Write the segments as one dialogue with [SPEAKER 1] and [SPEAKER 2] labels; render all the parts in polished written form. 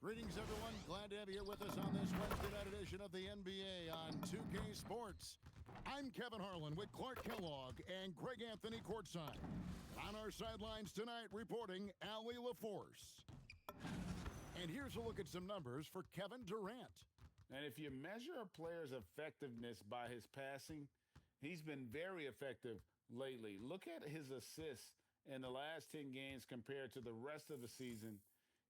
[SPEAKER 1] Greetings, everyone. Glad to have you here with us on this Wednesday night edition of the NBA on 2K Sports. I'm Kevin Harlan with Clark Kellogg and Greg Anthony courtside. On our sidelines tonight, reporting Allie LaForce. And here's a look at some numbers for Kevin Durant.
[SPEAKER 2] And if you measure a player's effectiveness by his passing, he's been very effective lately. Look at his assists in the last 10 games compared to the rest of the season.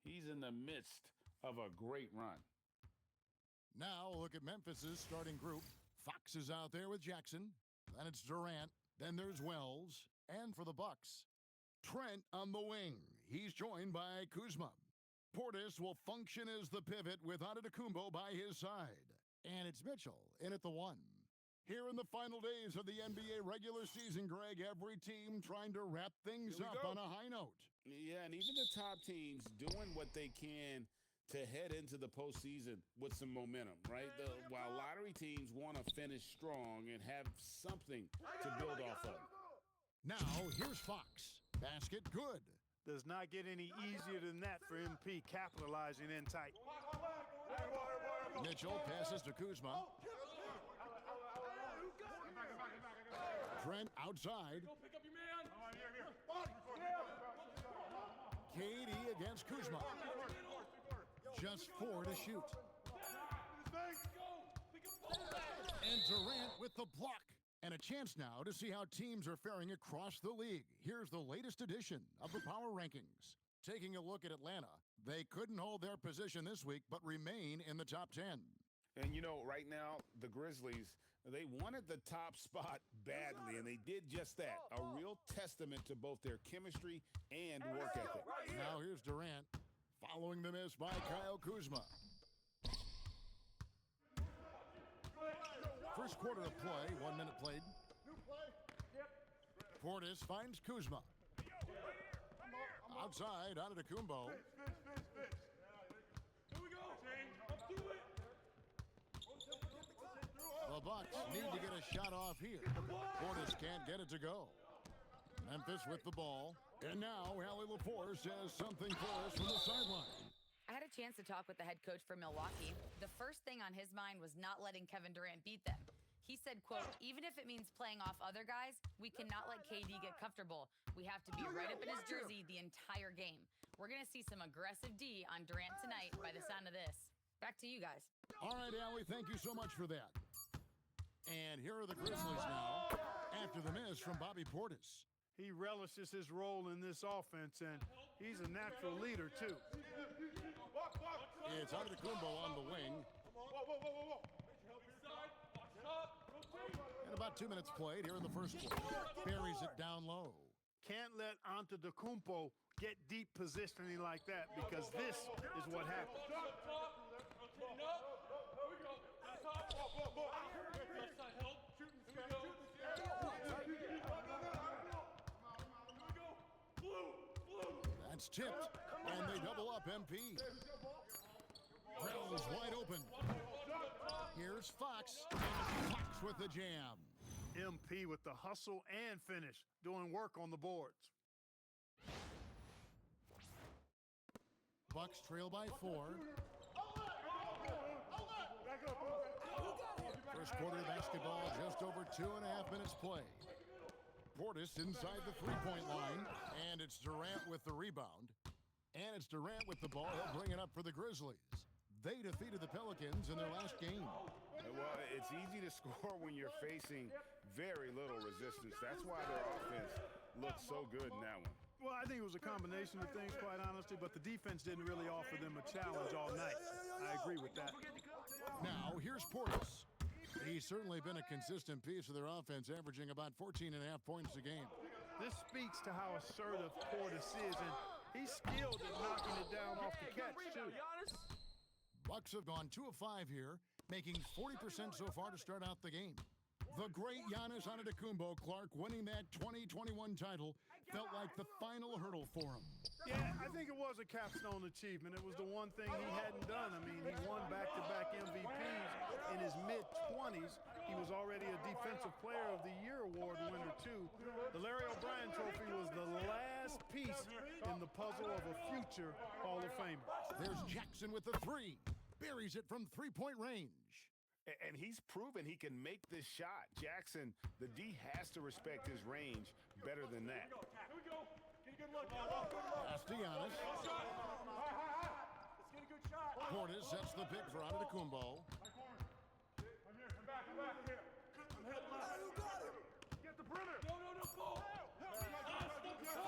[SPEAKER 2] He's in the midst of a great run.
[SPEAKER 1] Now look at Memphis's starting group. Fox is out there with Jackson. Then it's Durant. Then there's Wells. And for the Bucks, Trent on the wing. He's joined by Kuzma. Portis will function as the pivot with Antetokounmpo by his side. And it's Mitchell in at the one. Here in the final days of the NBA regular season, Greg, every team trying to wrap things up on a high note.
[SPEAKER 2] Yeah, and even the top teams doing what they can to head into the postseason with some momentum, right? While lottery teams want to finish strong and have something to build off of.
[SPEAKER 1] Now, here's Fox. Basket good.
[SPEAKER 3] Does not get any easier than that for MP, capitalizing in tight.
[SPEAKER 1] Mitchell passes to Kuzma. Trent outside. KD against Kuzma. Just 4 to shoot. And Durant with the block. And a chance now to see how teams are faring across the league. Here's the latest edition of the Power Rankings. Taking a look at Atlanta, they couldn't hold their position this week, but remain in the top 10.
[SPEAKER 2] And, you know, right now, the Grizzlies, they wanted the top spot badly, and they did just that. A real testament to both their chemistry and work ethic.
[SPEAKER 1] Now here's Durant, following the miss by Kyle Kuzma. First quarter of play, 1 minute played. Portis finds Kuzma. Outside, Antetokounmpo. The Bucks need to get a shot off here. Portis can't get it to go. Memphis with the ball. And now Allie LaForce has something for us from the sideline.
[SPEAKER 4] I had a chance to talk with the head coach for Milwaukee. The first thing on his mind was not letting Kevin Durant beat them. He said, quote, even if it means playing off other guys, we cannot let KD get comfortable. We have to be right up in his jersey the entire game. We're going to see some aggressive D on Durant tonight by the sound of this. Back to you guys.
[SPEAKER 1] All right, Allie, thank you so much for that. And here are the Grizzlies now after the miss from Bobby Portis.
[SPEAKER 3] He relishes his role in this offense, and he's a natural leader, too.
[SPEAKER 1] It's Antetokounmpo on the wing. And about 2 minutes played here in the first quarter. Buries it down low.
[SPEAKER 3] Can't let Antetokounmpo get deep positioning like that, because this is what happens.
[SPEAKER 1] That's tipped, and they double up MP. Wells wide open. Here's Fox, and Fox with the jam.
[SPEAKER 3] MP with the hustle and finish, doing work on the boards.
[SPEAKER 1] Bucks trail by 4. First quarter basketball, just over 2.5 minutes play. Portis inside the three-point line, and it's Durant with the rebound. And it's Durant with the ball. He'll bring it up for the Grizzlies. They defeated the Pelicans in their last game.
[SPEAKER 2] Well, it's easy to score when you're facing very little resistance. That's why their offense looks so good in that one.
[SPEAKER 3] Well, I think it was a combination of things, quite honestly, but the defense didn't really offer them a challenge all night. I agree with that.
[SPEAKER 1] Now, here's Portis. He's certainly been a consistent piece of their offense, averaging about 14.5 points a game.
[SPEAKER 3] This speaks to how assertive Portis is, and he's skilled at knocking it down off the catch, too.
[SPEAKER 1] Bucks have gone 2 of 5 here, making 40% so far to start out the game. The great Giannis Antetokounmpo, Clark, winning that 2021 title felt like the final hurdle for him.
[SPEAKER 3] Yeah, I think it was a capstone achievement. It was the one thing he hadn't done. I mean, he won back-to-back MVPs in his mid-20s. 20s. He was already a Defensive Player of the Year award winner, too. The Larry O'Brien Trophy was the last piece in the puzzle of a future Hall of Famer.
[SPEAKER 1] There's Jackson with the three. Buries it from three-point range.
[SPEAKER 2] And he's proven he can make this shot. Jackson, the D has to respect his range better than that.
[SPEAKER 1] Pass to Giannis. Portis sets the pick for Antetokounmpo.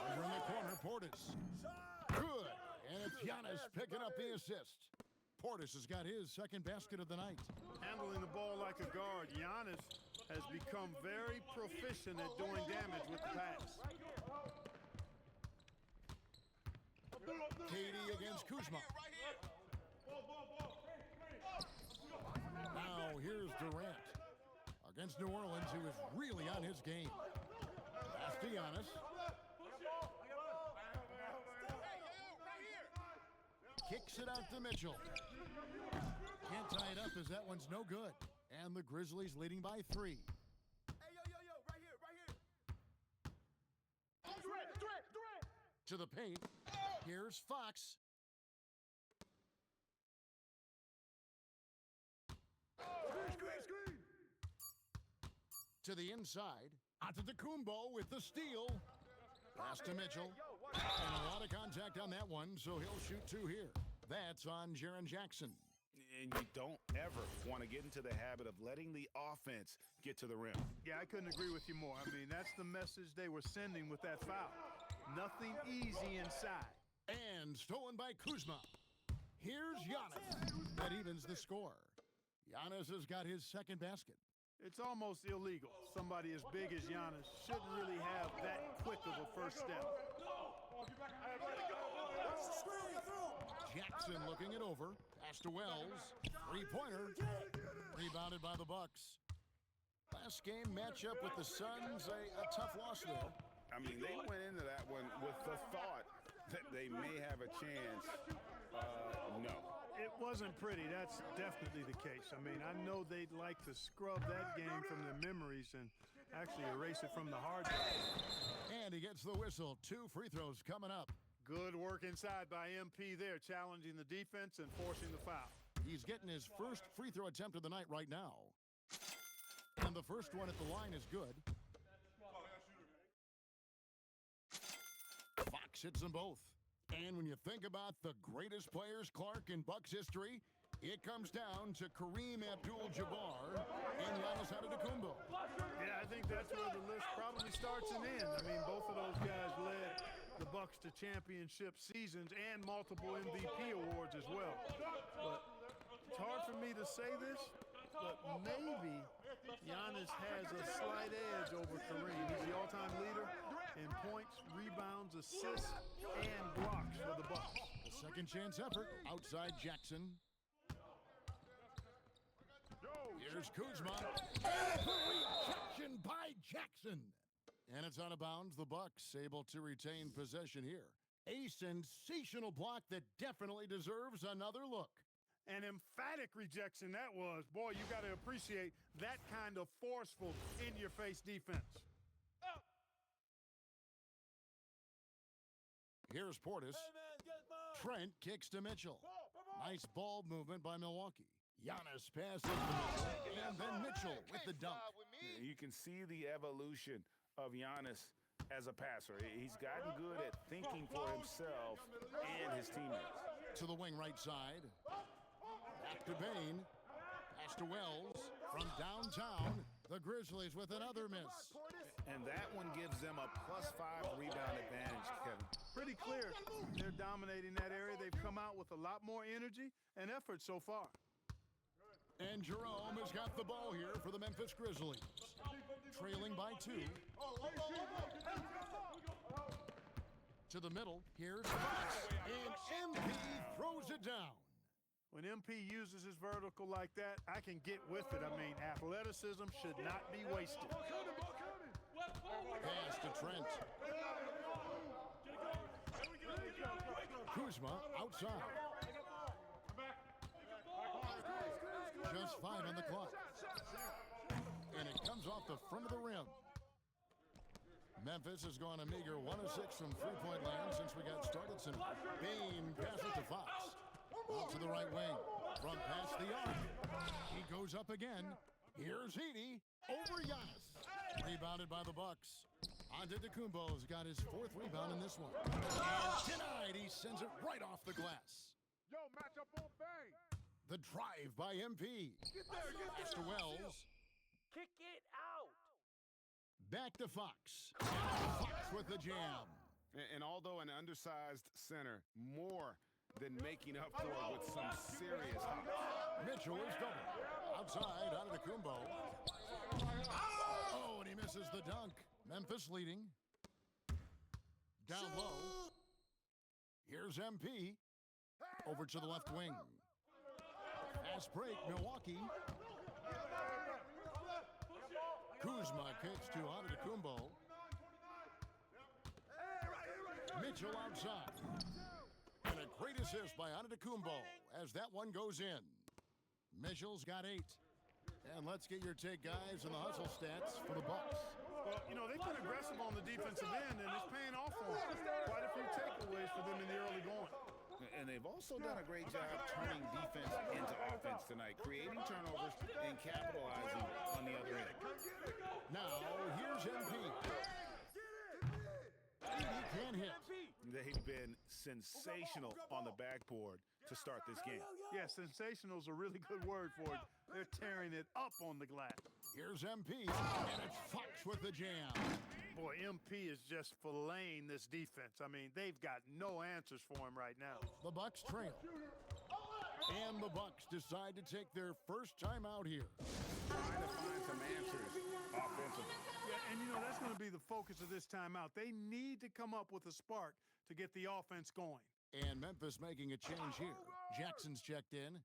[SPEAKER 1] Over in the corner, Portis. Good. And it's Giannis picking up the assist. Portis has got his second basket of the night.
[SPEAKER 3] Handling the ball like a guard, Giannis has become very proficient at doing damage with the pass.
[SPEAKER 1] KD against Kuzma. Now here's Durant against New Orleans, who is really on his game. Pass to Giannis. Kicks it out to Mitchell. Can't tie it up as that one's no good. And the Grizzlies leading by 3.
[SPEAKER 5] Hey, yo, right here. Durant.
[SPEAKER 1] To the paint. Here's Fox.
[SPEAKER 5] Screen.
[SPEAKER 1] To the inside. Antetokounmpo with the steal. Pass to Mitchell. And a lot of contact on that one, so he'll shoot 2 here. That's on Jaren Jackson.
[SPEAKER 2] And you don't ever want to get into the habit of letting the offense get to the rim.
[SPEAKER 3] Yeah, I couldn't agree with you more. I mean, that's the message they were sending with that foul. Nothing easy inside.
[SPEAKER 1] And stolen by Kuzma. Here's Giannis. That evens the score. Giannis has got his second basket.
[SPEAKER 3] It's almost illegal. Somebody as big as Giannis shouldn't really have that quick of a first step.
[SPEAKER 1] Jackson looking it over. Pass to Wells. Three-pointer. Rebounded by the Bucks. Last game matchup with the Suns, a tough loss there.
[SPEAKER 2] I mean, they went into that one with the thought that they may have a chance. No.
[SPEAKER 3] It wasn't pretty. That's definitely the case. I mean, I know they'd like to scrub that game from their memories and actually erase it from the hard drive.
[SPEAKER 1] And he gets the whistle. 2 free throws coming up.
[SPEAKER 3] Good work inside by MP there, challenging the defense and forcing the foul.
[SPEAKER 1] He's getting his first free throw attempt of the night right now. And the first one at the line is good. Fox hits them both. And when you think about the greatest players, Clark, in Bucks history, it comes down to Kareem Abdul-Jabbar and Giannis Antetokounmpo.
[SPEAKER 3] Yeah, I think that's where the list probably starts and ends. I mean, both of those guys led the Bucks to championship seasons and multiple MVP awards as well. But it's hard for me to say this, but maybe Giannis has a slight edge over Kareem. He's the all-time leader in points, rebounds, assists, and blocks for the Bucks.
[SPEAKER 1] A second chance effort outside Jackson. Here's Kuzma. And the rejection by Jackson. And it's out of bounds. The Bucks able to retain possession here. A sensational block that definitely deserves another look.
[SPEAKER 3] An emphatic rejection that was. Boy, you got to appreciate that kind of forceful, in-your-face defense.
[SPEAKER 1] Here's Portis. Trent kicks to Mitchell. Nice ball movement by Milwaukee. Giannis passes to Mitchell, and then Mitchell with the dunk.
[SPEAKER 2] You can see the evolution of Giannis as a passer. He's gotten good at thinking for himself and his teammates.
[SPEAKER 1] To the wing right side. Back to Bain. Pass to Wells. From downtown, the Grizzlies with another miss.
[SPEAKER 2] And that one gives them a +5 rebound advantage, Kevin.
[SPEAKER 3] Pretty clear. They're dominating that area. They've come out with a lot more energy and effort so far.
[SPEAKER 1] And Jerome has got the ball here for the Memphis Grizzlies. Trailing by 2. To the middle. Here's Fox. And MP throws it down.
[SPEAKER 3] When MP uses his vertical like that, I can get with it. I mean, athleticism should not be wasted.
[SPEAKER 1] Pass to Trent. Kuzma outside. Just 5 on the clock. and it comes off the front of the rim. Memphis has gone a meager 1 of 6 from three-point land since we got started tonight. Bain passes to Fox. Out to the right wing. From past the arc. He goes up again. Here's Edey. Over Giannis. Rebounded by the Bucks. Antetokounmpo's got his 4th rebound in this one. And denied. He sends it right off the glass.
[SPEAKER 5] Yo, match up on bang.
[SPEAKER 1] The drive by MP.
[SPEAKER 5] Get there,
[SPEAKER 1] Pass to Wells.
[SPEAKER 5] Kick it out.
[SPEAKER 1] Back to Fox. And Fox with the jam.
[SPEAKER 6] And although an undersized center, more than making up for it with some serious hops.
[SPEAKER 1] Mitchell is double. Outside, Antetokounmpo. Oh, and he misses the dunk. Memphis leading. Down low. Here's MP. Over to the left wing. Fast break, Milwaukee. Kuzma kicks to Antetokounmpo. Mitchell outside. And a great assist by Antetokounmpo as that one goes in. Mitchell's got 8. And let's get your take, guys, on the hustle stats for the Bucks.
[SPEAKER 3] Well, you know, they've been aggressive on the defensive end, and it's paying off for them. Quite a few takeaways for them in the early going.
[SPEAKER 2] And they've also done a great job turning defense into offense tonight, creating turnovers and capitalizing on the other end.
[SPEAKER 1] Now, here's MP. Edey can't hit.
[SPEAKER 6] They've been sensational on the backboard to start this game.
[SPEAKER 3] Yeah, sensational is a really good word for it. They're tearing it up on the glass.
[SPEAKER 1] Here's MP, and it's Fox with the jam.
[SPEAKER 3] Boy, MP is just filleting this defense. I mean, they've got no answers for him right now.
[SPEAKER 1] The Bucks trail. And the Bucks decide to take their first time out here.
[SPEAKER 6] Trying to find some answers offensively.
[SPEAKER 3] Yeah, and you know, that's going to be the focus of this timeout. They need to come up with a spark to get the offense going.
[SPEAKER 1] And Memphis making a change here. Jackson's checked in.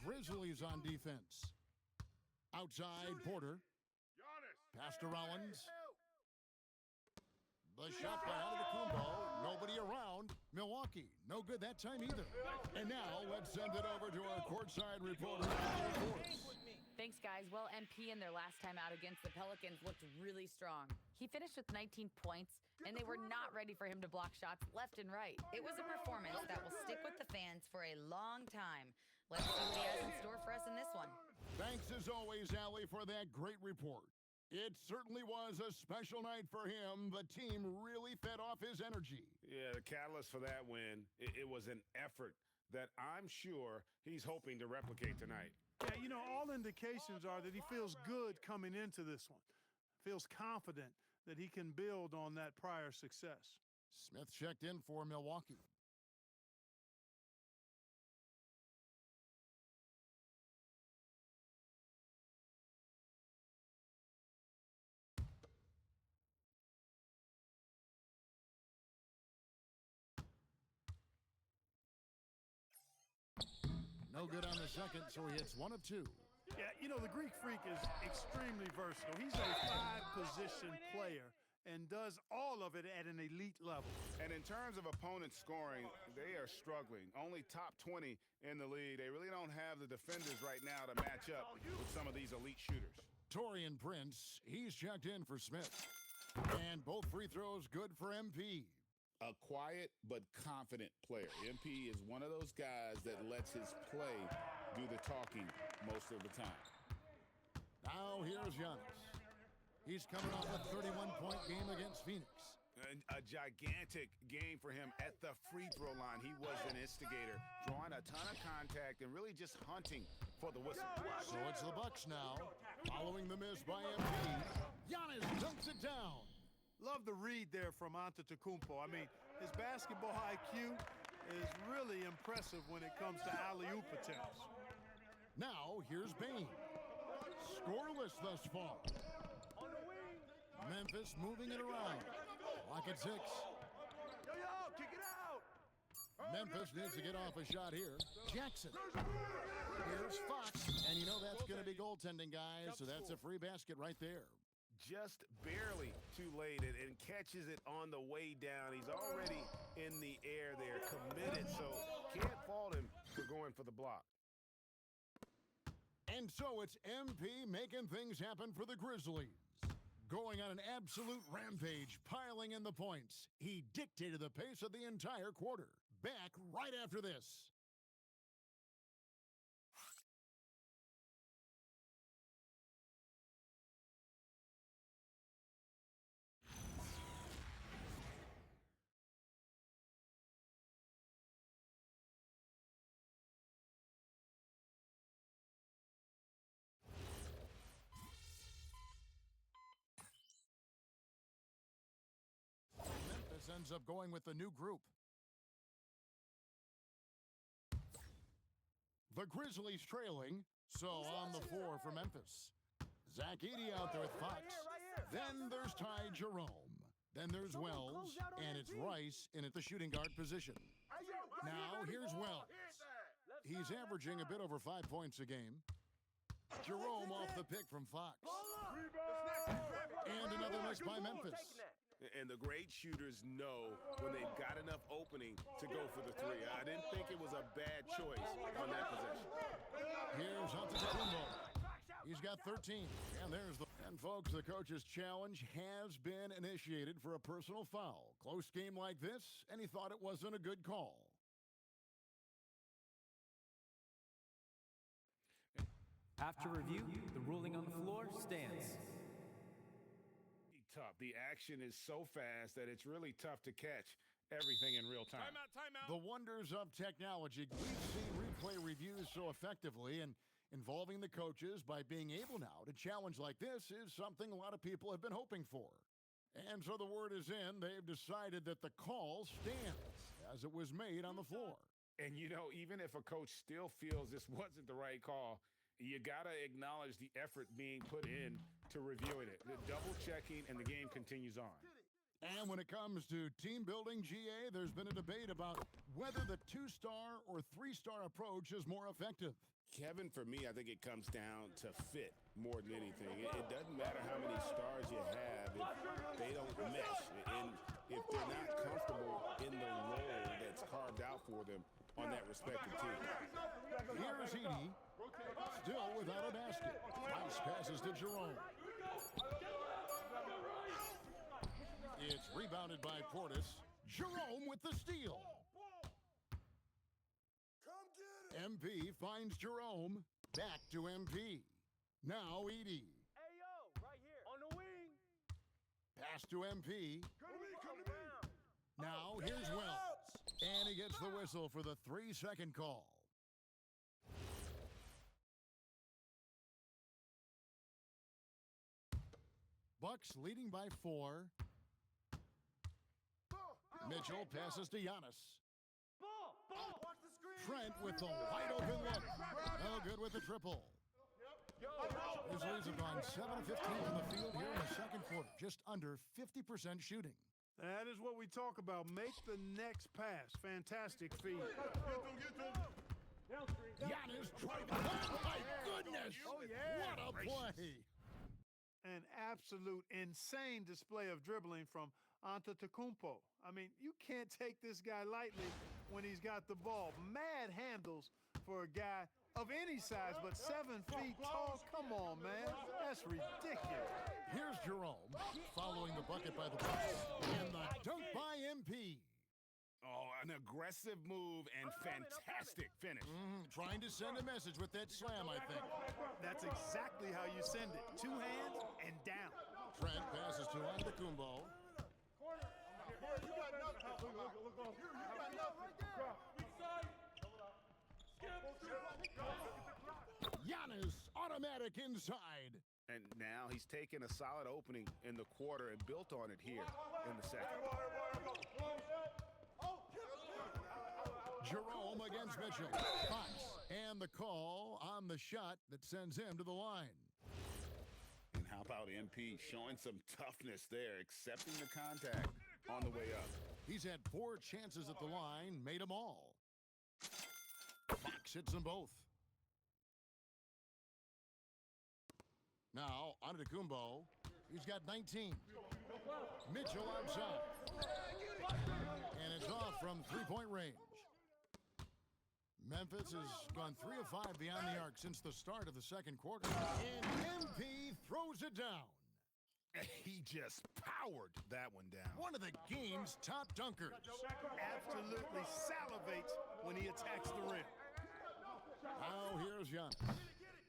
[SPEAKER 1] Grizzlies on defense. Outside, Porter. Pass to Rollins. The shot by Antetokounmpo. Nobody around. Milwaukee, no good that time either. And now let's send it over to our courtside reporter.
[SPEAKER 4] Thanks, guys. Well, MP in their last time out against the Pelicans looked really strong. He finished with 19 points, and they were not ready for him to block shots left and right. It was a performance that will stick with the fans for a long time. Let's see what he has in store for us in this one.
[SPEAKER 1] Thanks as always, Allie, for that great report. It certainly was a special night for him. The team really fed off his energy.
[SPEAKER 6] Yeah, the catalyst for that win, it was an effort that I'm sure he's hoping to replicate tonight.
[SPEAKER 3] Yeah, you know, all indications are that he feels good coming into this one. Feels confident that he can build on that prior success.
[SPEAKER 1] Smith checked in for Milwaukee. No good on the second, so he hits 1 of 2.
[SPEAKER 3] Yeah, you know, the Greek Freak is extremely versatile. He's a 5-position player and does all of it at an elite level.
[SPEAKER 6] And in terms of opponent scoring, they are struggling. Only top 20 in the league. They really don't have the defenders right now to match up with some of these elite shooters.
[SPEAKER 1] Torian Prince, he's checked in for Smith. And both free throws good for MP.
[SPEAKER 2] A quiet but confident player. MP is one of those guys that lets his play do the talking most of the time.
[SPEAKER 1] Now here's Giannis. He's coming off a 31-point game against Phoenix.
[SPEAKER 6] A gigantic game for him at the free throw line. He was an instigator, drawing a ton of contact and really just hunting for the whistle.
[SPEAKER 1] So it's the Bucks now, following the miss by MP. Giannis dunks it down.
[SPEAKER 3] Love the read there from Antetokounmpo. I mean, his basketball IQ is really impressive when it comes to alley-oop attempts.
[SPEAKER 1] Now here's Bain. Scoreless thus far. Memphis moving it around. Lock at 6.
[SPEAKER 5] Yo, kick it out.
[SPEAKER 1] Memphis needs to get off a shot here. Jackson. Here's Fox. And you know that's going to be goaltending, guys. So that's a free basket right there.
[SPEAKER 6] Just barely too late and catches it on the way down. He's already in the air there, committed, so can't fault him for going for the block.
[SPEAKER 1] And so it's MP making things happen for the Grizzlies. Going on an absolute rampage, piling in the points. He dictated the pace of the entire quarter. Back right after this. Memphis ends up going with the new group. The Grizzlies trailing, so on the floor for Memphis. Zach Edey out there with Fox. Then there's Ty Jerome. Then there's Wells, and it's Rice in at the shooting guard position. Now here's Wells. He's averaging a bit over 5 points a game. Jerome off the pick from Fox. And another miss by Memphis.
[SPEAKER 6] And the great shooters know when they've got enough opening to go for the three. I didn't think it was a bad choice on that possession.
[SPEAKER 1] Here's Antetokounmpo. He's got 13. And there's the... And folks, the coach's challenge has been initiated for a personal foul. Close game like this, and he thought it wasn't a good call.
[SPEAKER 7] After review, the ruling on the floor stands.
[SPEAKER 6] Tough. The action is so fast that it's really tough to catch everything in real time.
[SPEAKER 1] Timeout. The wonders of technology. We've seen replay reviews so effectively, and involving the coaches by being able now to challenge like this is something a lot of people have been hoping for. And so the word is in. They've decided that the call stands as it was made on the floor.
[SPEAKER 6] And, you know, even if a coach still feels this wasn't the right call, you got to acknowledge the effort being put in to reviewing it. The double checking, and the game continues on.
[SPEAKER 1] And when it comes to team building, GA, there's been a debate about whether the 2-star or 3-star approach is more effective.
[SPEAKER 6] Kevin, for me, I think it comes down to fit more than anything. It doesn't matter how many stars you have if they don't mesh. And if they're not comfortable in the role that's carved out for them on that respective team.
[SPEAKER 1] Here's Edey, still without a basket. Nice passes to Jerome. It's rebounded by Portis. Jerome with the steal. MP finds Jerome. Back to MP. Now Edey.
[SPEAKER 5] Hey, yo, right here. On the wing.
[SPEAKER 1] Pass to MP. Now here's Wells. And he gets the whistle for the 3-second call. Bucks leading by 4. Mitchell passes to Giannis. Trent with the wide open look. No good with the triple. Grizzlies have gone 7 of 15 from the field here in the second quarter. Just under 50% shooting.
[SPEAKER 3] That is what we talk about. Make the next pass. Fantastic feed.
[SPEAKER 1] Giannis driving. Oh, my goodness. What a play.
[SPEAKER 3] An absolute insane display of dribbling from Antetokounmpo. I mean, you can't take this guy lightly when he's got the ball. Mad handles for a guy of any size, but 7 feet tall. Come on, man. That's ridiculous.
[SPEAKER 1] Here's Jerome following the bucket by the Bucks. And the dunk by MP.
[SPEAKER 6] Oh, an aggressive move and fantastic finish.
[SPEAKER 1] Trying to send a message with that slam, I think.
[SPEAKER 3] That's exactly how you send it. 2 hands and down.
[SPEAKER 1] Trent passes to Antetokounmpo. Giannis automatic inside.
[SPEAKER 6] And now he's taken a solid opening in the quarter and built on it here in the second.
[SPEAKER 1] Jerome against Mitchell. Fox. And the call on the shot that sends him to the line.
[SPEAKER 6] And how about MP showing some toughness there, accepting the contact on the way up.
[SPEAKER 1] He's had 4 chances at the line, made them all. Fox hits them both. Now, Antetokounmpo, he's got 19. Mitchell outside. And it's off from 3-point range. Memphis has gone 3 of 5 beyond the arc since the start of the second quarter. And MP throws it down.
[SPEAKER 8] He just powered that one down.
[SPEAKER 1] One of the game's top dunkers.
[SPEAKER 3] Absolutely salivates when he attacks the rim.
[SPEAKER 1] Now here's Giannis.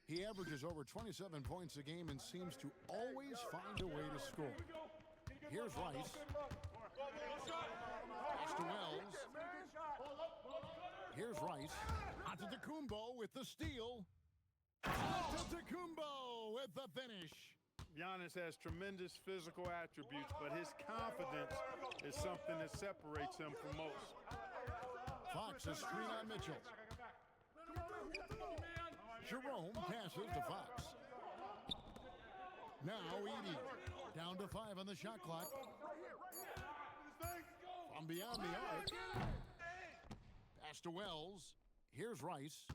[SPEAKER 1] He averages over 27 points a game and seems to always find a way to score. Here's Rice. Pass to Wells. Here's Rice. Antetokounmpo with the steal. Antetokounmpo with the finish.
[SPEAKER 3] Giannis has tremendous physical attributes, but his confidence is something that separates him from most.
[SPEAKER 1] Fox a screen on Mitchell. Jerome passes to Fox. Now Edey. Down to 5 on the shot clock. From beyond the arc. Pass to Wells. Here's Rice.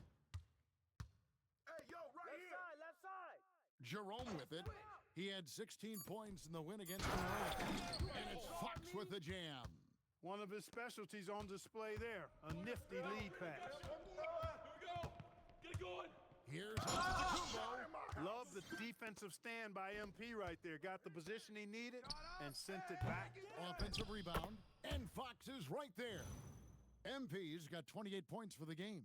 [SPEAKER 5] Hey, yo, right here. Left side.
[SPEAKER 1] Jerome with it. He had 16 points in the win against New Orleans. And it's Fox with the jam.
[SPEAKER 3] One of his specialties on display there, a nifty lead pass.
[SPEAKER 5] Get it going.
[SPEAKER 1] Here's Antetokounmpo.
[SPEAKER 3] Love the defensive stand by MP right there. Got the position he needed and sent it back.
[SPEAKER 1] Offensive rebound. And Fox is right there. MP's got 28 points for the game.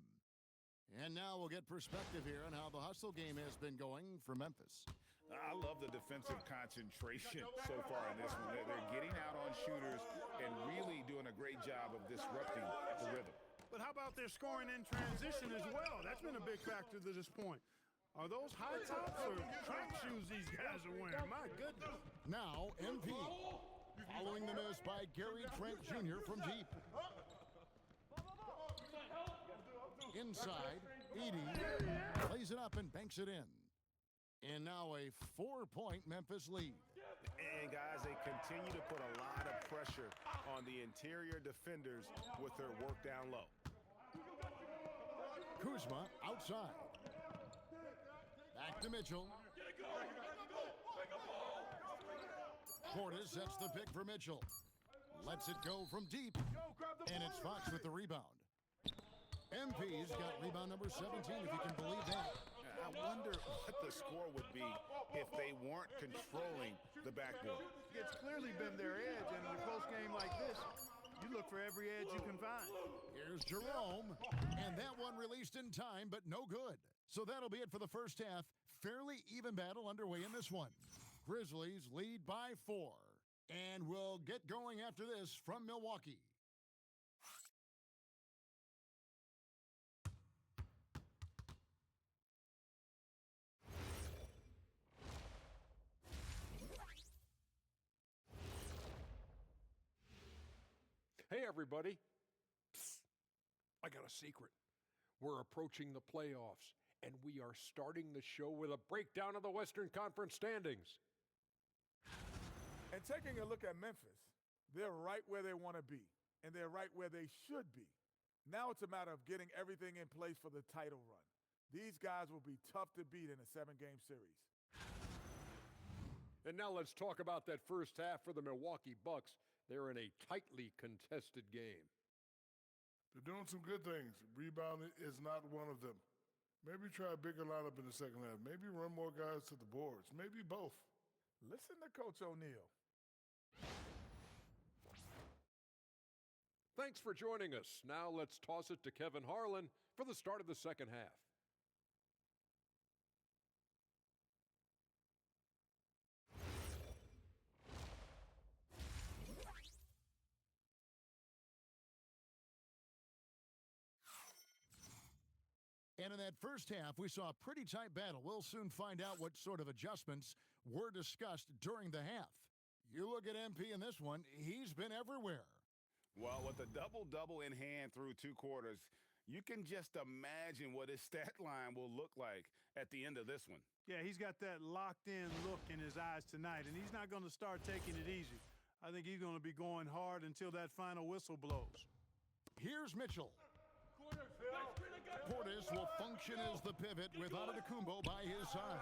[SPEAKER 1] And now we'll get perspective here on how the hustle game has been going for Memphis.
[SPEAKER 2] I love the defensive concentration so far in this one. They're getting out on shooters and really doing a great job of disrupting the rhythm.
[SPEAKER 3] But how about their scoring in transition as well? That's been a big factor to this point. Are those high tops or track shoes these guys are wearing? My goodness.
[SPEAKER 1] Now MP. Following the miss by Gary Trent Jr. from deep. Inside, Edey plays it up and banks it in. And now a 4-point Memphis lead.
[SPEAKER 6] And guys, they continue to put a lot of pressure on the interior defenders with their work down low.
[SPEAKER 1] Kuzma outside. Back to Mitchell. Portis sets the pick for Mitchell. Lets it go from deep. And it's Fox with the rebound. MP's got rebound number 17, if you can believe that.
[SPEAKER 6] I wonder what the score would be if they weren't controlling the backboard.
[SPEAKER 3] It's clearly been their edge, and in a close game like this, you look for every edge you can find.
[SPEAKER 1] Here's Jerome, and that one released in time, but no good. So that'll be it for the first half. Fairly even battle underway in this one. Grizzlies lead by 4, and we'll get going after this from Milwaukee.
[SPEAKER 9] Hey, everybody. Psst. I got a secret. We're approaching the playoffs, and we are starting the show with a breakdown of the Western Conference standings.
[SPEAKER 10] And taking a look at Memphis, they're right where they want to be, and they're right where they should be. Now it's a matter of getting everything in place for the title run. These guys will be tough to beat in a 7-game series.
[SPEAKER 9] And now let's talk about that first half for the Milwaukee Bucks. They're in a tightly contested game.
[SPEAKER 11] They're doing some good things. Rebounding is not one of them. Maybe try a bigger lineup in the second half. Maybe run more guys to the boards. Maybe both.
[SPEAKER 10] Listen to Coach O'Neal.
[SPEAKER 9] Thanks for joining us. Now let's toss it to Kevin Harlan for the start of the second half.
[SPEAKER 1] And in that first half, we saw a pretty tight battle. We'll soon find out what sort of adjustments were discussed during the half. You look at MP in this one, he's been everywhere.
[SPEAKER 2] Well, with a double-double in hand through 2 quarters, you can just imagine what his stat line will look like at the end of this one.
[SPEAKER 3] Yeah, he's got that locked-in look in his eyes tonight, and he's not going to start taking it easy. I think he's going to be going hard until that final whistle blows.
[SPEAKER 1] Here's Mitchell. Portis will function as the pivot with Antetokounmpo by his side.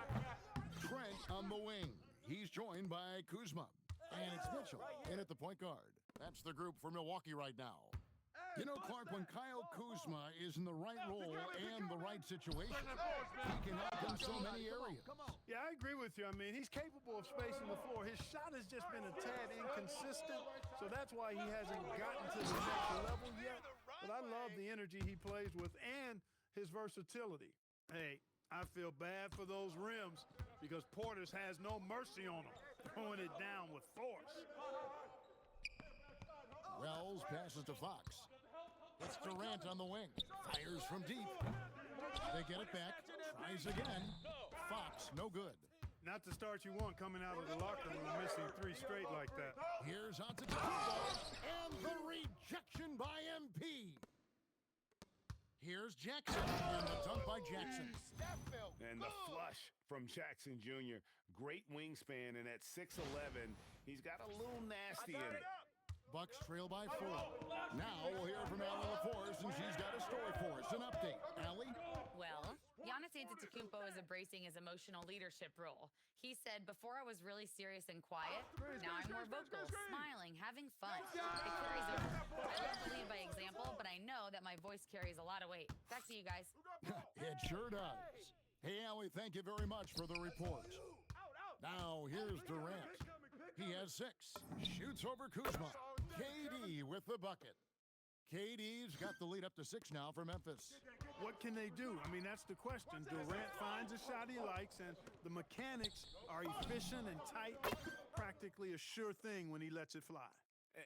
[SPEAKER 1] Trent on the wing. He's joined by Kuzma. And it's Mitchell in at the point guard. That's the group for Milwaukee right now. You know, Clark, when Kyle Kuzma is in the right role and the right situation, he can help in so many areas.
[SPEAKER 3] Yeah, I agree with you. I mean, he's capable of spacing the floor. His shot has just been a tad inconsistent, so that's why he hasn't gotten to the next level yet. But I love the energy he plays with and his versatility. Hey, I feel bad for those rims because Portis has no mercy on them, throwing it down with force.
[SPEAKER 1] Wells passes to Fox. It's Durant on the wing. Fires from deep. They get it back. Tries again. Fox, no good.
[SPEAKER 3] Not the start you want coming out of the locker room missing 3 straight like that.
[SPEAKER 1] Here's Antetokounmpo. And the rejection by MP. Here's Jackson. And the dunk by Jackson.
[SPEAKER 6] And the flush from Jackson Jr. Great wingspan, and at 6'11", he's got a little nasty in it.
[SPEAKER 1] Bucks trail by 4. Now we'll hear from Allie LaForce, and she's got a story for us. An update. Allie?
[SPEAKER 4] Well, Giannis Antetokounmpo is embracing his emotional leadership role. He said, before I was really serious and quiet, now I'm more vocal, smiling, having fun. It carries over. I love to lead by example, but I know that my voice carries a lot of weight. Back to you guys.
[SPEAKER 1] It sure does. Hey, Allie, thank you very much for the report. Now here's Durant. He has 6. Shoots over Kuzma. KD with the bucket. KD's got the lead up to 6 now for Memphis.
[SPEAKER 3] What can they do? I mean, that's the question. Durant finds a shot he likes, and the mechanics are efficient and tight. Practically a sure thing when he lets it fly.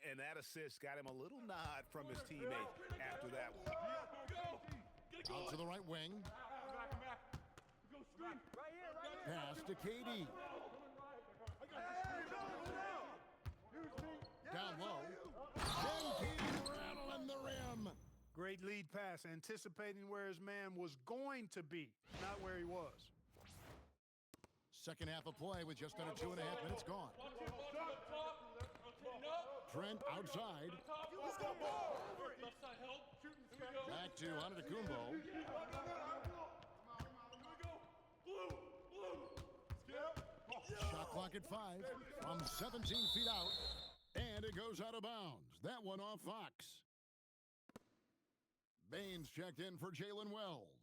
[SPEAKER 6] And that assist got him a little nod from his teammate after that one.
[SPEAKER 1] Out to the right wing. Pass to KD. Down low. Then KD rattling the rim.
[SPEAKER 3] Great lead pass, anticipating where his man was going to be, not where he was.
[SPEAKER 1] Second half of play with just under 2.5 minutes gone. Trent outside. Back to Antetokounmpo. Shot clock at 5 from 17 feet out. And it goes out of bounds. That one off Fox. Baines checked in for Jalen Wells.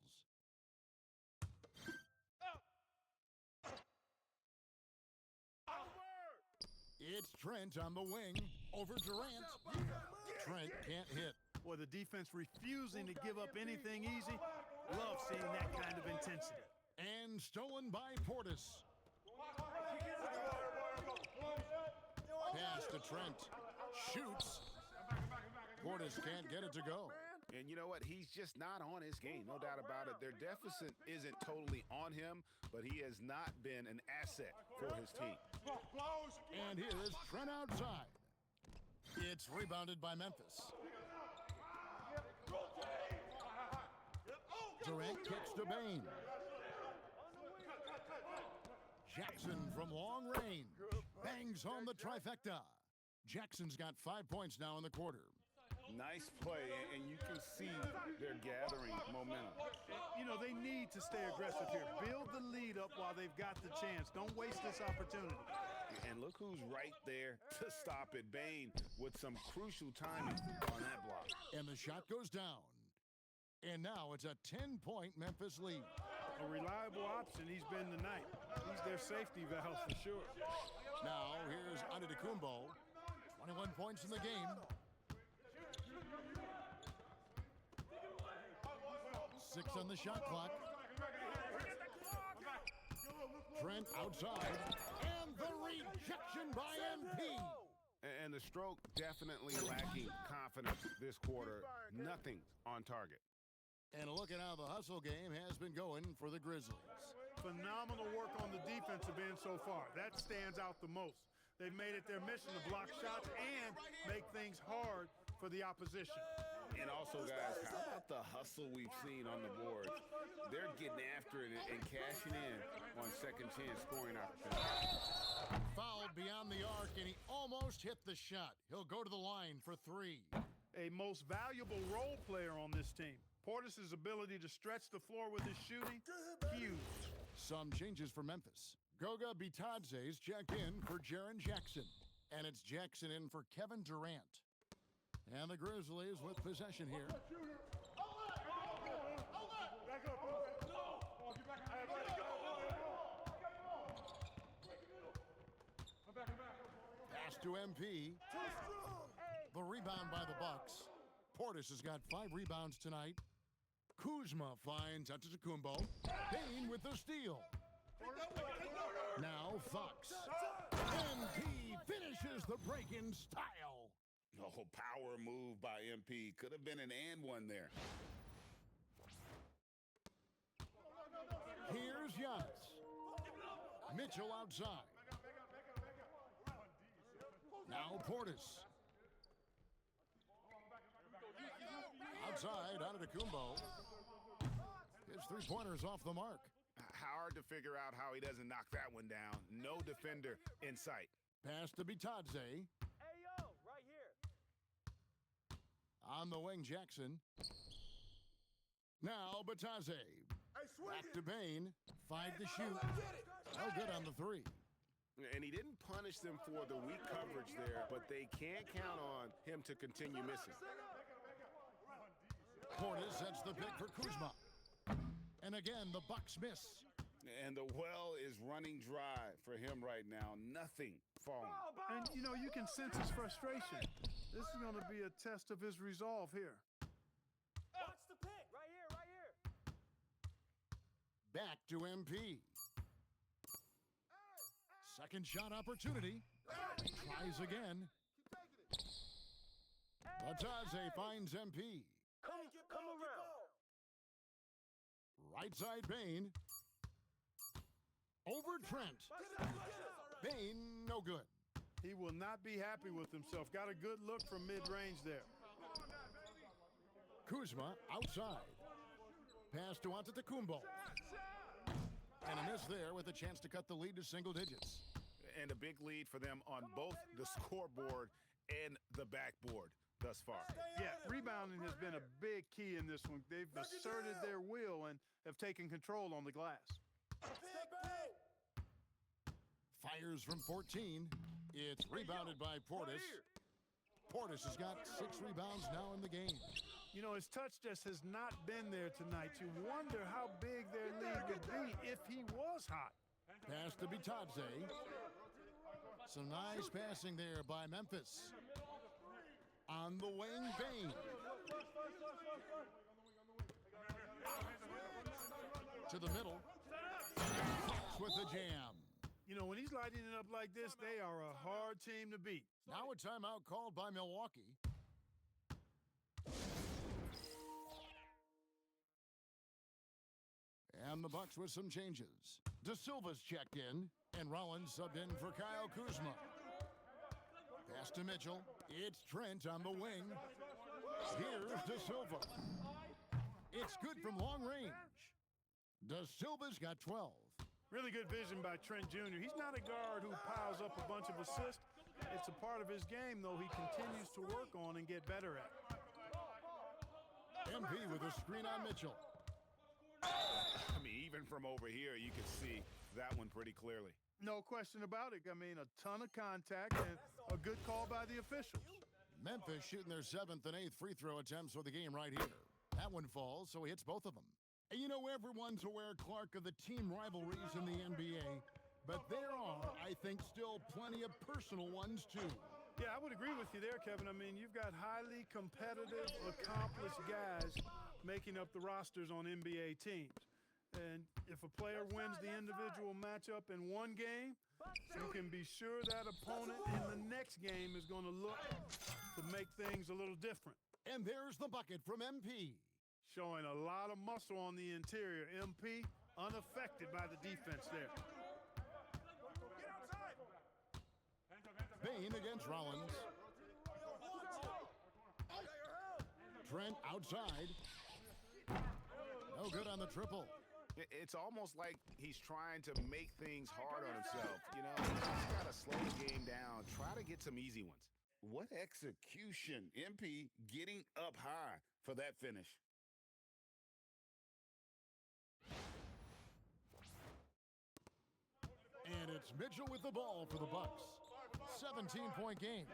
[SPEAKER 1] It's Trent on the wing over Durant. Trent can't hit.
[SPEAKER 3] Boy, the defense refusing to give up anything easy. Love seeing that kind of intensity.
[SPEAKER 1] And stolen by Portis. Pass to Trent. Shoots. Portis can't get it to go.
[SPEAKER 6] And you know what? He's just not on his game. No doubt about it. Their deficit isn't totally on him, but he has not been an asset for his team.
[SPEAKER 1] And here is Trent outside. It's rebounded by Memphis. Durant kicks to Baines. Jackson from long range bangs home the trifecta. Jackson's got 5 points now in the quarter.
[SPEAKER 6] Nice play, and you can see they're gathering momentum.
[SPEAKER 3] You know, they need to stay aggressive here. Build the lead up while they've got the chance. Don't waste this opportunity.
[SPEAKER 6] And look who's right there to stop it. Bain with some crucial timing on that block.
[SPEAKER 1] And the shot goes down. And now it's a 10-point Memphis lead.
[SPEAKER 3] A reliable option he's been tonight. He's their safety valve for sure.
[SPEAKER 1] Now here's Antetokounmpo. 21 points in the game. 6 on the shot clock. Trent outside. And the rejection by MP.
[SPEAKER 6] And the stroke definitely lacking confidence this quarter. Nothing on target.
[SPEAKER 1] And look at how the hustle game has been going for the Grizzlies.
[SPEAKER 3] Phenomenal work on the defensive end so far. That stands out the most. They've made it their mission to block shots and make things hard for the opposition.
[SPEAKER 6] And also, guys, how about the hustle we've seen on the board? They're getting after it and cashing in on second chance scoring opportunities.
[SPEAKER 1] Fouled beyond the arc, and he almost hit the shot. He'll go to the line for 3.
[SPEAKER 3] A most valuable role player on this team. Portis' ability to stretch the floor with his shooting, huge.
[SPEAKER 1] Some changes for Memphis. Goga Bitadze's checked in for Jaren Jackson. And it's Jackson in for Kevin Durant. And the Grizzlies with possession here. Pass to MP. The rebound by the Bucks. Portis has got 5 rebounds tonight. Kuzma finds Antetokounmpo. Bain with the steal. Now Fox. MP finishes the break in style.
[SPEAKER 6] Oh, power move by MP. Could have been an and one there.
[SPEAKER 1] Here's Giannis. Mitchell outside. Now Portis. Outside, Antetokounmpo. His three-pointer's off the mark.
[SPEAKER 6] Hard to figure out how he doesn't knock that one down. No defender in sight.
[SPEAKER 1] Pass to Bitadze.
[SPEAKER 5] Hey, yo, right here.
[SPEAKER 1] On the wing, Jackson. Now Bitadze. Back to Bain. 5 to shoot. No good on the 3.
[SPEAKER 6] And he didn't punish them for the weak coverage there, but they can't count on him to continue missing.
[SPEAKER 1] Portis sets the pick for Kuzma. And again, the Bucks miss.
[SPEAKER 6] And the well is running dry for him right now. Nothing falling.
[SPEAKER 3] And, you know, you can sense his frustration. This is going to be a test of his resolve here.
[SPEAKER 5] Watch the pick. Right here, right here.
[SPEAKER 1] Back to MP. Second shot opportunity. Tries again. Bitadze finds MP.
[SPEAKER 5] Come around.
[SPEAKER 1] Right side Bain. Over Trent. Bain, no good.
[SPEAKER 3] He will not be happy with himself. Got a good look from mid-range there.
[SPEAKER 1] Kuzma outside. Pass to Antetokounmpo. And a miss there with a chance to cut the lead to single digits.
[SPEAKER 6] And a big lead for them on both the scoreboard and the backboard thus far.
[SPEAKER 3] Yeah, rebounding has been a big key in this one. They've asserted their will and have taken control on the glass.
[SPEAKER 1] Fires from 14. It's rebounded by Portis. Portis has got 6 rebounds now in the game.
[SPEAKER 3] You know, his touch just has not been there tonight. You wonder how big their lead could be if he was hot.
[SPEAKER 1] Pass to Bitadze. Some nice passing there by Memphis. On the wing, Bain. To the middle. Fox with the jam.
[SPEAKER 3] You know, when he's lighting it up like this, they are a hard team to beat.
[SPEAKER 1] Now a timeout called by Milwaukee. And the Bucks with some changes. De Silva's checked in, and Rollins subbed in for Kyle Kuzma. Pass to Mitchell. It's Trent on the wing. Here's De Silva. It's good from long range. De Silva's got 12.
[SPEAKER 3] Really good vision by Trent Jr. He's not a guard who piles up a bunch of assists. It's a part of his game, though, he continues to work on and get better at.
[SPEAKER 1] MP with a screen on Mitchell.
[SPEAKER 6] I mean, even from over here, you can see that one pretty clearly.
[SPEAKER 3] No question about it. I mean, a ton of contact and a good call by the officials.
[SPEAKER 1] Memphis shooting their 7th and 8th free throw attempts for the game right here. That one falls, so he hits both of them. And you know, everyone's aware, Clark, of the team rivalries in the NBA, but there are, I think, still plenty of personal ones, too.
[SPEAKER 3] Yeah, I would agree with you there, Kevin. I mean, you've got highly competitive, accomplished guys making up the rosters on NBA teams. And if a player wins the individual matchup in one game, you can be sure that opponent in the next game is going to look to make things a little different.
[SPEAKER 1] And there's the bucket from MP.
[SPEAKER 3] Showing a lot of muscle on the interior. MP unaffected by the defense there.
[SPEAKER 1] Bain against Rollins. Trent outside. No good on the triple.
[SPEAKER 6] It's almost like he's trying to make things hard on himself. You know, he's got to slow the game down. Try to get some easy ones. What execution. MP getting up high for that finish.
[SPEAKER 1] And it's Mitchell with the ball for the Bucks. 17-point game.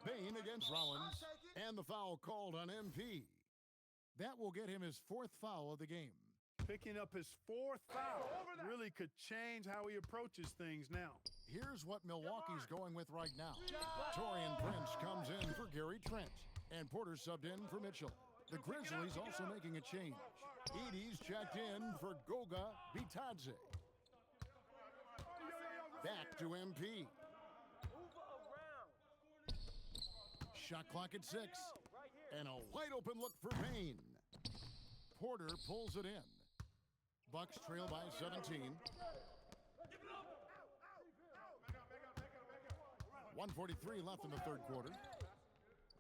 [SPEAKER 1] Bain against Rollins, and the foul called on MP. That will get him his 4th foul of the game.
[SPEAKER 3] Picking up his 4th foul really could change how he approaches things now.
[SPEAKER 1] Here's what Milwaukee's going with right now. Torian Prince comes in for Gary Trent, and Porter subbed in for Mitchell. The Grizzlies also making a change. Edie's checked in for Goga Bitadze. Back to MP. Shot clock at 6. And a wide open look for Payne. Porter pulls it in. Bucks trail by 17. 1:43 left in the 3rd quarter.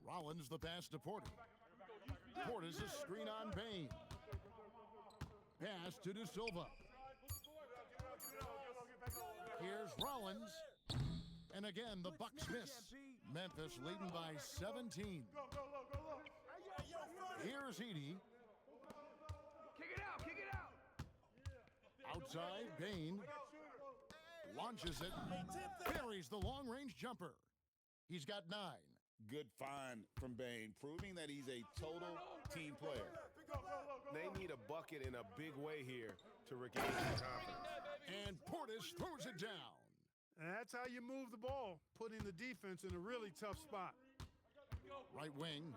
[SPEAKER 1] Rollins the pass to Porter. Porter's a screen on Bain. Pass to De Silva. Here's Rollins. And again, the Bucks miss. Memphis leading by 17. Here's Edie.
[SPEAKER 5] Kick it out, kick it out.
[SPEAKER 1] Outside, Bain. Launches it. Buries the long-range jumper. He's got 9.
[SPEAKER 2] Good find from Bain, proving that he's a total team player.
[SPEAKER 6] They need a bucket in a big way here to regain their confidence.
[SPEAKER 1] And Portis throws it down.
[SPEAKER 3] And that's how you move the ball, putting the defense in a really tough spot.
[SPEAKER 1] Right wing.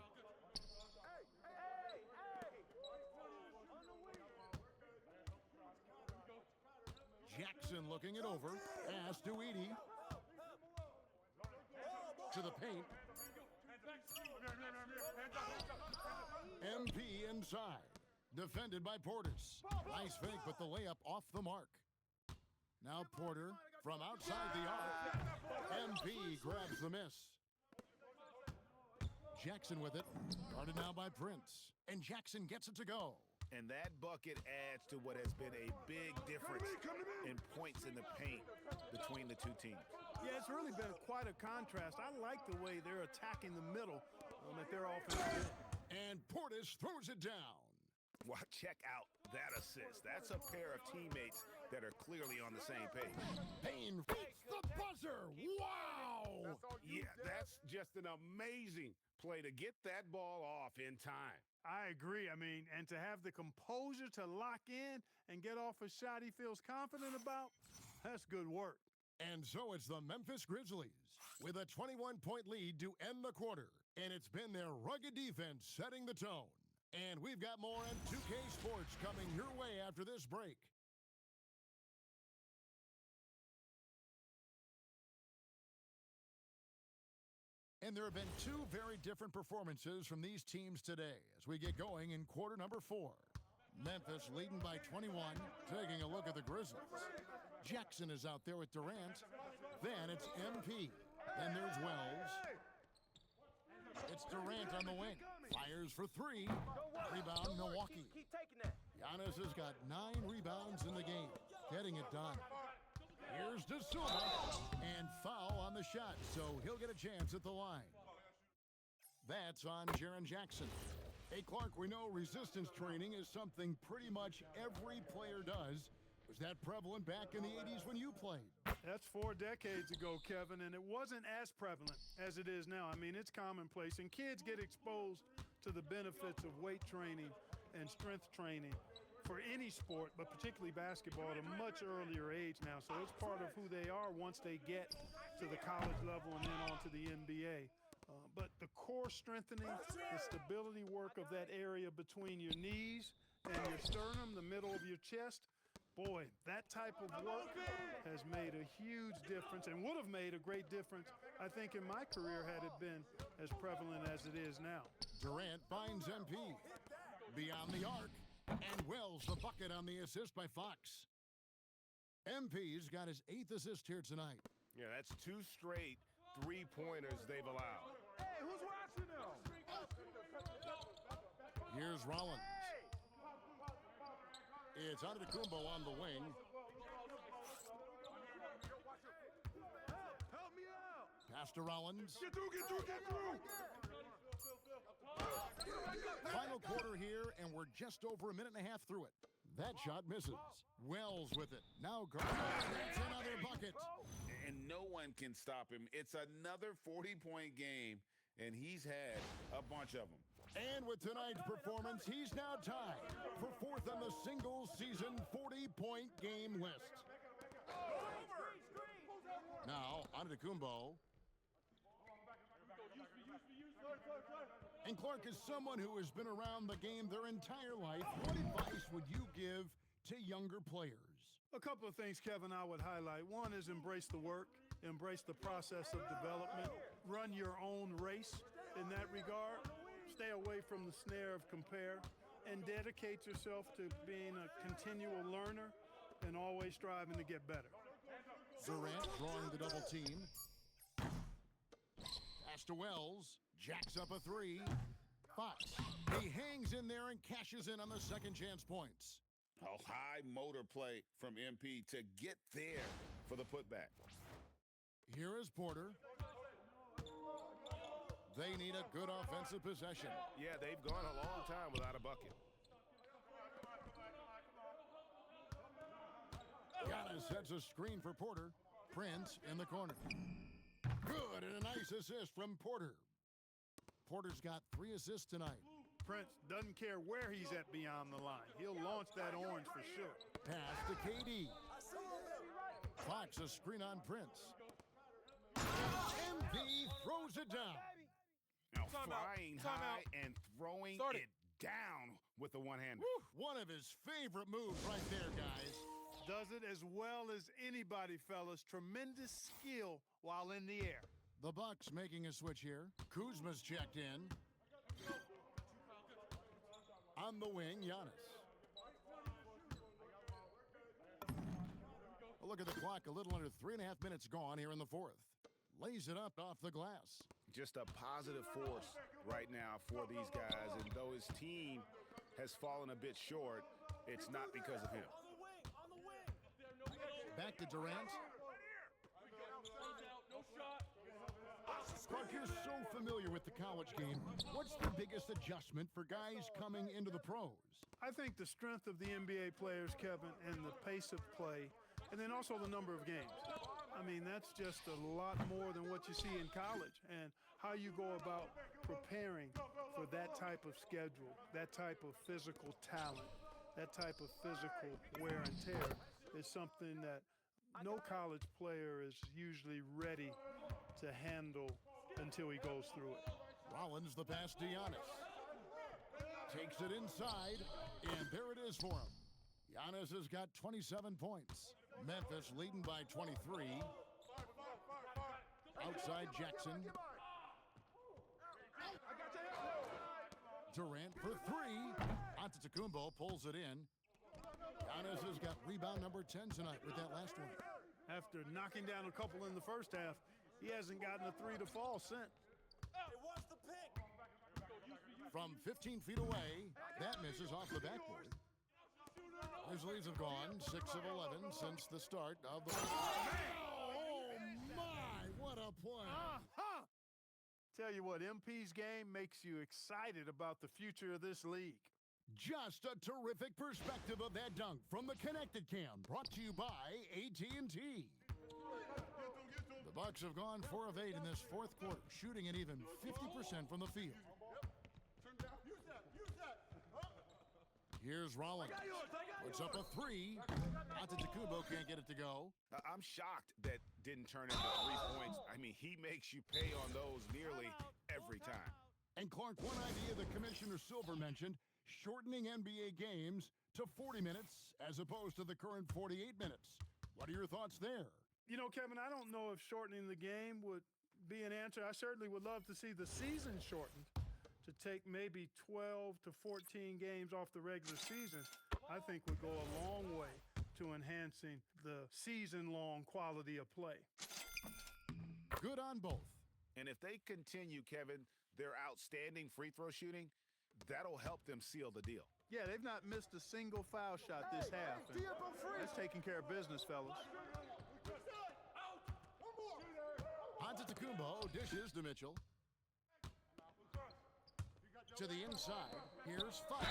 [SPEAKER 1] Jackson looking it over. Pass to Edie. To the paint. MP inside. Defended by Portis. Nice fake, but the layup off the mark. Now Porter from outside the arc. MP grabs the miss. Jackson with it. Guarded now by Prince. And Jackson gets it to go.
[SPEAKER 6] And that bucket adds to what has been a big difference in points in the paint between the two teams.
[SPEAKER 3] Yeah, it's really been quite a contrast. I like the way they're attacking the middle at their offense.
[SPEAKER 1] And Portis throws it down.
[SPEAKER 6] Wow, check out that assist. That's a pair of teammates that are clearly on the same page.
[SPEAKER 1] Payne beats the buzzer. Wow!
[SPEAKER 6] Yeah, that's just an amazing play to get that ball off in time.
[SPEAKER 3] I agree. I mean, and to have the composure to lock in and get off a shot he feels confident about, that's good work.
[SPEAKER 1] And so it's the Memphis Grizzlies with a 21-point lead to end the quarter. And it's been their rugged defense setting the tone. And we've got more on 2K Sports coming your way after this break. And there have been 2 very different performances from these teams today as we get going in quarter number 4. Memphis leading by 21, taking a look at the Grizzlies. Jackson is out there with Durant. Then it's MP. Then there's Wells. It's Durant on the wing. Fires for 3. Rebound Milwaukee.
[SPEAKER 5] Keep taking that.
[SPEAKER 1] Giannis has got 9 rebounds in the game. Getting it done. Here's De Silva. And foul on the shot, so he'll get a chance at the line. That's on Jaren Jackson. Hey, Clark, we know resistance training is something pretty much every player does. Was that prevalent back in the 80s when you played?
[SPEAKER 3] That's 4 decades ago, Kevin, and it wasn't as prevalent as it is now. I mean, it's commonplace, and kids get exposed to the benefits of weight training and strength training for any sport, but particularly basketball, at a much earlier age now. So it's part of who they are once they get to the college level and then on to the NBA. But the core strengthening, the stability work of that area between your knees and your sternum, the middle of your chest, boy, that type of work has made a huge difference and would have made a great difference, I think, in my career had it been as prevalent as it is now.
[SPEAKER 1] Durant finds MP. Beyond the arc. And Wells the bucket on the assist by Fox. MP's got his 8th assist here tonight.
[SPEAKER 6] Yeah, that's 2 straight 3-pointers they've allowed.
[SPEAKER 5] Hey, who's watching them?
[SPEAKER 1] Here's Rollins. It's Antetokounmpo on the wing.
[SPEAKER 5] Help me out.
[SPEAKER 1] Pass to Rollins.
[SPEAKER 5] Get through.
[SPEAKER 1] Final quarter here, and we're just over a minute and a half through it. That shot misses. Wells with it. Now Garland. That's another bucket.
[SPEAKER 2] And no one can stop him. It's another 40-point game, and he's had a bunch of them.
[SPEAKER 1] And with tonight's performance, he's now tied for fourth on the single-season 40-point game list. Now, Antetokounmpo. And Clark is someone who has been around the game their entire life. What advice would you give to younger players?
[SPEAKER 3] A couple of things, Kevin, I would highlight. One is embrace the work, embrace the process of development, run your own race in that regard. Stay away from the snare of compare, and dedicate yourself to being a continual learner and always striving to get better.
[SPEAKER 1] Durant drawing the double team. Pass to Wells. Jacks up a three. Fox. He hangs in there and cashes in on the second chance points.
[SPEAKER 2] A high motor play from MP to get there for the putback.
[SPEAKER 1] Here is Porter. They need a good offensive possession.
[SPEAKER 6] Yeah, they've gone a long time without a bucket.
[SPEAKER 1] Giannis sets a screen for Porter. Prince in the corner. Good, and a nice assist from Porter. Porter's got 3 assists tonight.
[SPEAKER 3] Prince doesn't care where he's at beyond the line. He'll launch that orange for sure.
[SPEAKER 1] Pass to KD. Fox a screen on Prince. MP throws it down.
[SPEAKER 6] Now flying high and throwing it down with the one-hander.
[SPEAKER 1] One of his favorite moves right there, guys.
[SPEAKER 3] Does it as well as anybody, fellas. Tremendous skill while in the air.
[SPEAKER 1] The Bucks making a switch here. Kuzma's checked in. On the wing, Giannis. A look at the clock, a little under 3.5 minutes gone here in the fourth. Lays it up off the glass.
[SPEAKER 6] Just a positive force right now for these guys, and though his team has fallen a bit short, it's not because of him.
[SPEAKER 1] Back to Durant. Clark, you're so familiar with the college game. What's the biggest adjustment for guys coming into the pros?
[SPEAKER 3] I think the strength of the NBA players, Kevin, and the pace of play, and then also the number of games. I mean, that's just a lot more than what you see in college, and how you go about preparing for that type of schedule, that type of physical talent, that type of physical wear and tear is something that no college player is usually ready to handle until he goes through it.
[SPEAKER 1] Rollins the pass to Giannis. Takes it inside, and there it is for him. Giannis has got 27 points. Memphis leading by 23. Outside Jackson. Durant for 3. Antetokounmpo pulls it in. Giannis has got rebound number 10 tonight with that last one.
[SPEAKER 3] After knocking down a couple in the first half, he hasn't gotten a 3 to fall since.
[SPEAKER 1] From 15 feet away, that misses off the backboard. Grizzlies have gone 6 of 11 since the start of the... Oh, my! What a play!
[SPEAKER 3] Tell you what, MP's game makes you excited about the future of this league.
[SPEAKER 1] Just a terrific perspective of that dunk from the Connected Cam, brought to you by AT&T. The Bucks have gone 4 of 8 in this fourth quarter, shooting at even 50% from the field. Here's Rollins. Puts up a 3. Antetokounmpo can't get it to go.
[SPEAKER 6] I'm shocked that didn't turn into 3 points. I mean, he makes you pay on those nearly every time.
[SPEAKER 1] And Clark, one idea that Commissioner Silver mentioned, shortening NBA games to 40 minutes as opposed to the current 48 minutes. What are your thoughts there?
[SPEAKER 3] You know, Kevin, I don't know if shortening the game would be an answer. I certainly would love to see the season shortened to take maybe 12 to 14 games off the regular season. I think would go a long way to enhancing the season-long quality of play.
[SPEAKER 1] Good on both.
[SPEAKER 6] And if they continue, Kevin, their outstanding free throw shooting, that'll help them seal the deal.
[SPEAKER 3] Yeah, they've not missed a single foul shot this half. And that's taking care of business, fellas.
[SPEAKER 1] Antetokounmpo dishes to Mitchell. To the inside. Here's Fox.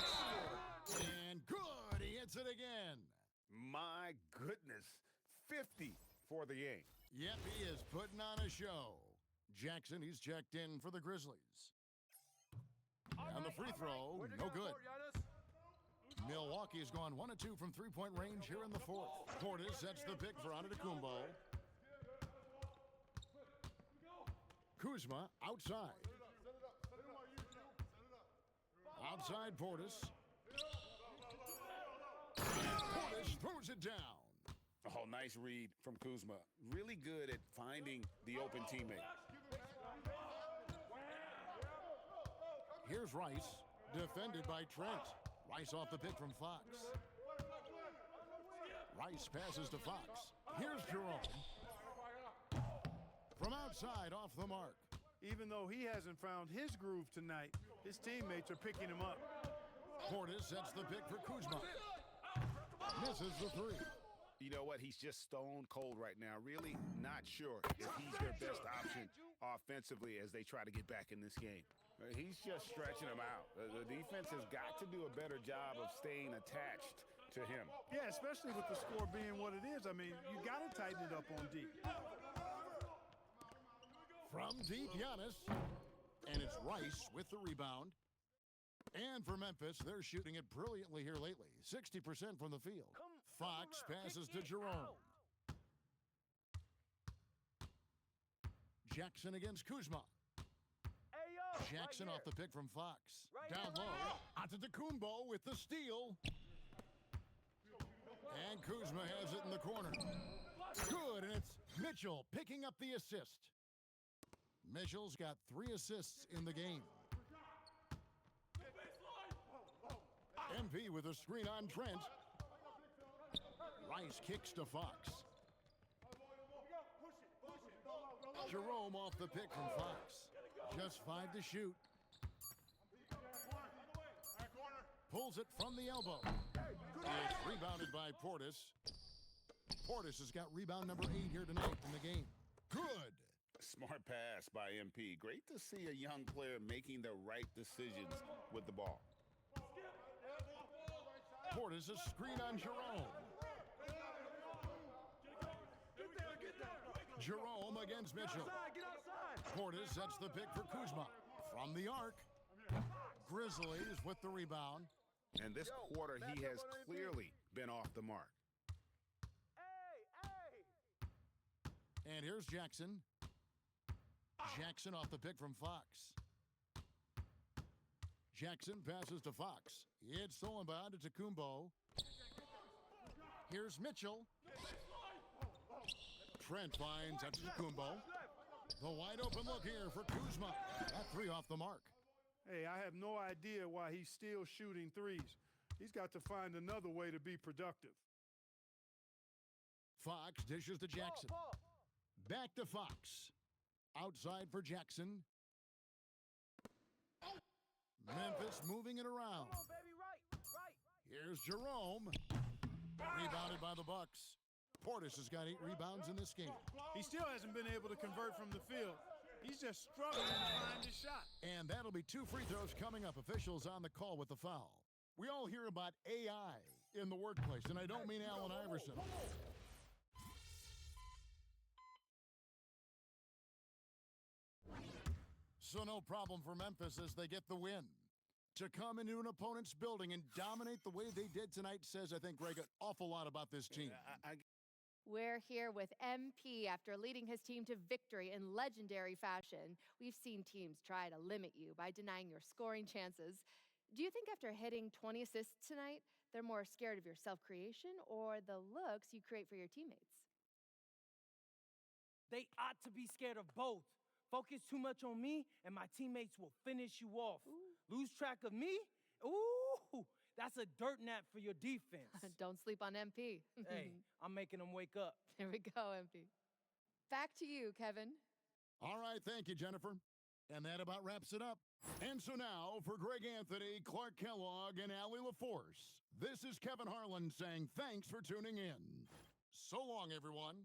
[SPEAKER 1] And good. He hits hits it again.
[SPEAKER 6] My goodness, 50 for the game.
[SPEAKER 1] Yep, he is putting on a show. Jackson, he's checked in for the Grizzlies. And the free throw, no good. Milwaukee's gone 1 of 2 from three-point range here in the fourth. Portis sets the pick for Antetokounmpo. Kuzma outside. Outside Portis. And Portis throws it down.
[SPEAKER 6] Oh, nice read from Kuzma. Really good at finding the open teammate.
[SPEAKER 1] Here's Rice, defended by Trent. Rice off the pick from Fox. Rice passes to Fox. Here's Jerome. From outside, off the mark.
[SPEAKER 3] Even though he hasn't found his groove tonight, his teammates are picking him up.
[SPEAKER 1] Portis sets the pick for Kuzma. Misses the three.
[SPEAKER 6] You know what? He's just stone cold right now. Really not sure if he's their best option offensively as they try to get back in this game. He's just stretching them out. The defense has got to do a better job of staying attached to him.
[SPEAKER 3] Yeah, especially with the score being what it is. I mean, you got to tighten it up on D.
[SPEAKER 1] From deep, Giannis. And it's Rice with the rebound. And for Memphis, they're shooting it brilliantly here lately. 60% from the field. Fox passes to Jerome. Jackson against Kuzma. Jackson off the pick from Fox. Down low. Antetokounmpo with the steal. And Kuzma has it in the corner. Good, and it's Mitchell picking up the assist. Mitchell's got 3 assists in the game. MP with a screen on Trent. Rice kicks to Fox. Jerome off the pick from Fox. Just 5 to shoot. Pulls it from the elbow. It's rebounded by Portis. Portis has got rebound number 8 here tonight in the game. Good.
[SPEAKER 6] Smart pass by MP. Great to see a young player making the right decisions with the ball.
[SPEAKER 1] Portis a screen on Jerome. Jerome against Mitchell. Portis sets the pick for Kuzma. From the arc. Grizzlies with the rebound.
[SPEAKER 6] And this quarter, he has clearly been off the mark.
[SPEAKER 1] And here's Jackson. Jackson off the pick from Fox. Jackson passes to Fox. It's stolen by Antetokounmpo. Here's Mitchell. Trent finds Antetokounmpo. The wide open look here for Kuzma. That 3 off the mark.
[SPEAKER 3] Hey, I have no idea why he's still shooting threes. He's got to find another way to be productive.
[SPEAKER 1] Fox dishes to Jackson. Back to Fox. Outside for Jackson. Memphis moving it around. Here's Jerome. Rebounded by the Bucks. Portis has got 8 rebounds in this game.
[SPEAKER 3] He still hasn't been able to convert from the field. He's just struggling to find his shot.
[SPEAKER 1] And that'll be 2 free throws coming up. Officials on the call with the foul. We all hear about AI in the workplace, and I don't mean Allen Iverson. So no problem for Memphis as they get the win. To come into an opponent's building and dominate the way they did tonight says, I think, Greg, an awful lot about this team.
[SPEAKER 12] We're here with MP after leading his team to victory in legendary fashion. We've seen teams try to limit you by denying your scoring chances. Do you think after hitting 20 assists tonight, they're more scared of your self-creation or the looks you create for your teammates?
[SPEAKER 13] They ought to be scared of both. Focus too much on me, and my teammates will finish you off.
[SPEAKER 12] Ooh.
[SPEAKER 13] Lose track of me? Ooh, that's a dirt nap for your defense.
[SPEAKER 12] Don't sleep on MP.
[SPEAKER 13] Hey, I'm making them wake up.
[SPEAKER 12] There we go, MP. Back to you, Kevin.
[SPEAKER 1] All right, thank you, Jennifer. And that about wraps it up. And so now, for Greg Anthony, Clark Kellogg, and Allie LaForce, this is Kevin Harlan saying thanks for tuning in. So long, everyone.